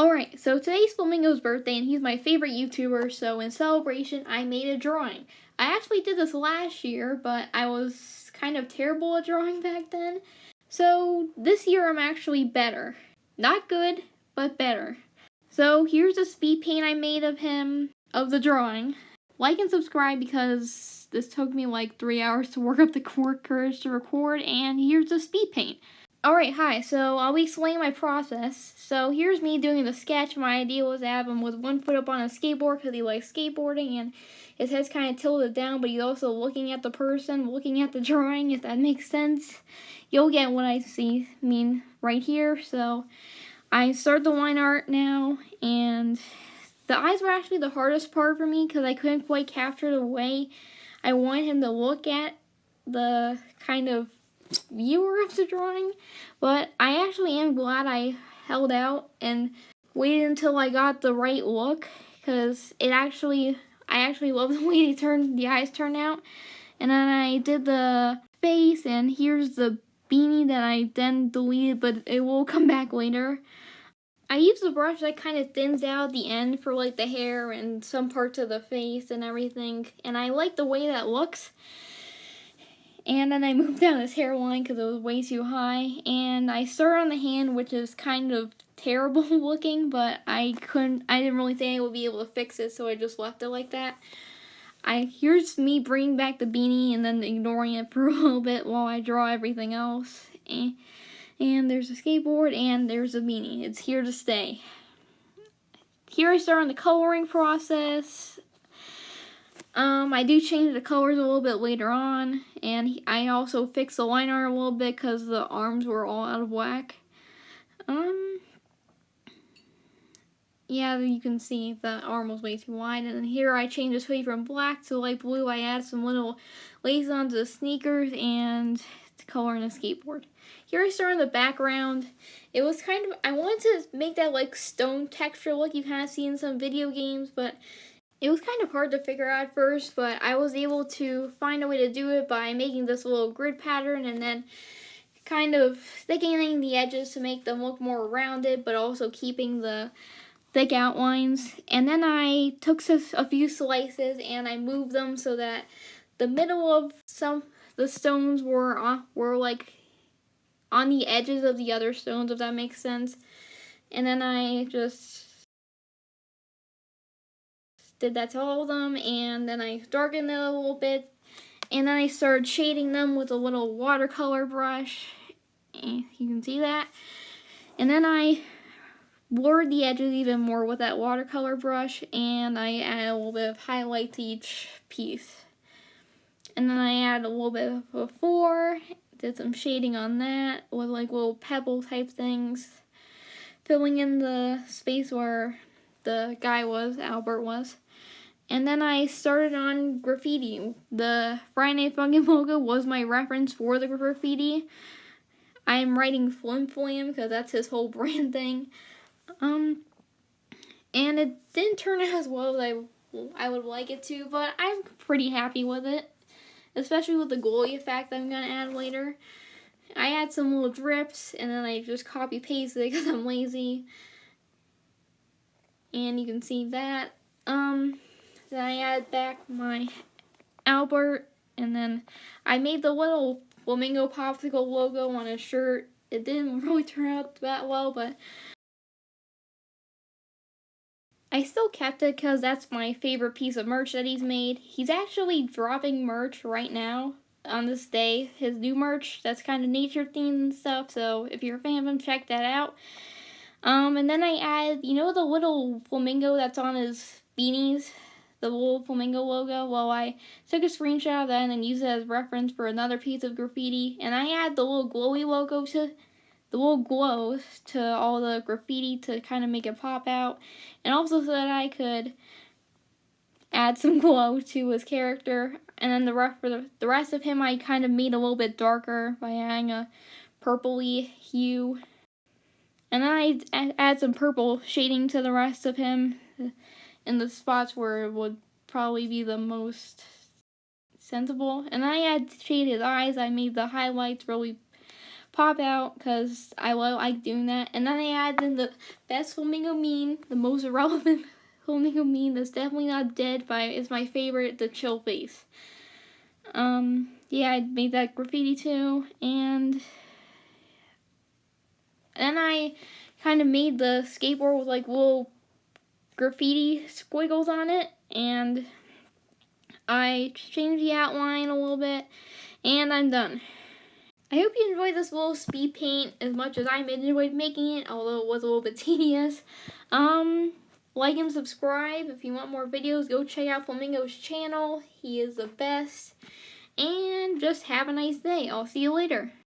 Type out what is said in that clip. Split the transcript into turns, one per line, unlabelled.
Alright, so today's Flamingo's birthday and he's my favorite YouTuber, so in celebration I made a drawing. I actually did this last year, but I was kind of terrible at drawing back then. So this year I'm actually better. Not good, but better. So here's a speed paint I made of him, of the drawing. Like and subscribe because this took me like 3 hours to work up the courage to record, and here's the speed paint. Alright, hi, so I'll be explaining my process. So here's me doing the sketch. My idea was to have him with one foot up on a skateboard because he likes skateboarding and his head's kind of tilted down, but he's also looking at the person, looking at the drawing, if that makes sense. You'll get what I mean right here. So I start the line art now, and the eyes were actually the hardest part for me because I couldn't quite capture the way I wanted him to look at the kind of viewer of the drawing, but I actually am glad I held out and waited until I got the right look, because I actually love the way the eyes turned out. And then I did the face, and here's the beanie that I then deleted, but it will come back later. I used the brush that kind of thins out at the end for like the hair and some parts of the face and everything, and I like the way that looks. And then I moved down his hairline because it was way too high. And I started on the hand, which is kind of terrible looking, but I didn't really think I would be able to fix it, so I just left it like that. Here's me bringing back the beanie and then ignoring it for a little bit while I draw everything else. And there's a skateboard and there's a beanie. It's here to stay. Here I start on the coloring process. I do change the colors a little bit later on, and I also fixed the line art a little bit because the arms were all out of whack. Yeah, you can see the arm was way too wide, and then here I changed this hoodie from black to light blue. I added some little lace onto the sneakers and to color in the skateboard. Here I started in the background. It was I wanted to make that like stone texture look you kind of see in some video games, but it was kind of hard to figure out at first, but I was able to find a way to do it by making this little grid pattern and then kind of thickening the edges to make them look more rounded, but also keeping the thick outlines. And then I took a few slices and I moved them so that the middle of the stones were like on the edges of the other stones, if that makes sense. And then I just did that to all of them, and then I darkened it a little bit, and then I started shading them with a little watercolor brush, and you can see that. And then I blurred the edges even more with that watercolor brush, and I added a little bit of highlight to each piece. And then I added a little bit of before, did some shading on that with like little pebble type things, filling in the space where the guy was, Albert was. And then I started on graffiti. The Friday Night Funkin' logo was my reference for the graffiti. I'm writing Flim Flam because that's his whole brand thing. And it didn't turn out as well as I would like it to, but I'm pretty happy with it. Especially with the glowy effect I'm going to add later. I add some little drips, and then I just copy paste it because I'm lazy. And you can see that. Then I added back my Albert, and then I made the little Flamingo popsicle logo on his shirt. It didn't really turn out that well, but I still kept it because that's my favorite piece of merch that he's made. He's actually dropping merch right now on this day, his new merch that's kind of nature themed and stuff, so if you're a fan of him, check that out. And then I added, the little flamingo that's on his beanies, the little flamingo logo? Well, I took a screenshot of that and then used it as reference for another piece of graffiti, and I added the little glowy logo the little glows to all the graffiti to kind of make it pop out, and also so that I could add some glow to his character. And then the rest of him I kind of made a little bit darker by adding a purpley hue. And then I add some purple shading to the rest of him in the spots where it would probably be the most sensible. And then I shaded his eyes. I made the highlights really pop out because I like doing that. And then I add in the best Flamingo meme, the most relevant Flamingo meme that's definitely not dead, but is my favorite, the chill face. Yeah, I made that graffiti too, and then I kind of made the skateboard with like little graffiti squiggles on it, and I changed the outline a little bit, and I'm done. I hope you enjoyed this little speed paint as much as I enjoyed making it, although it was a little bit tedious. Like and subscribe. If you want more videos, go check out Flamingo's channel. He is the best. And just have a nice day. I'll see you later.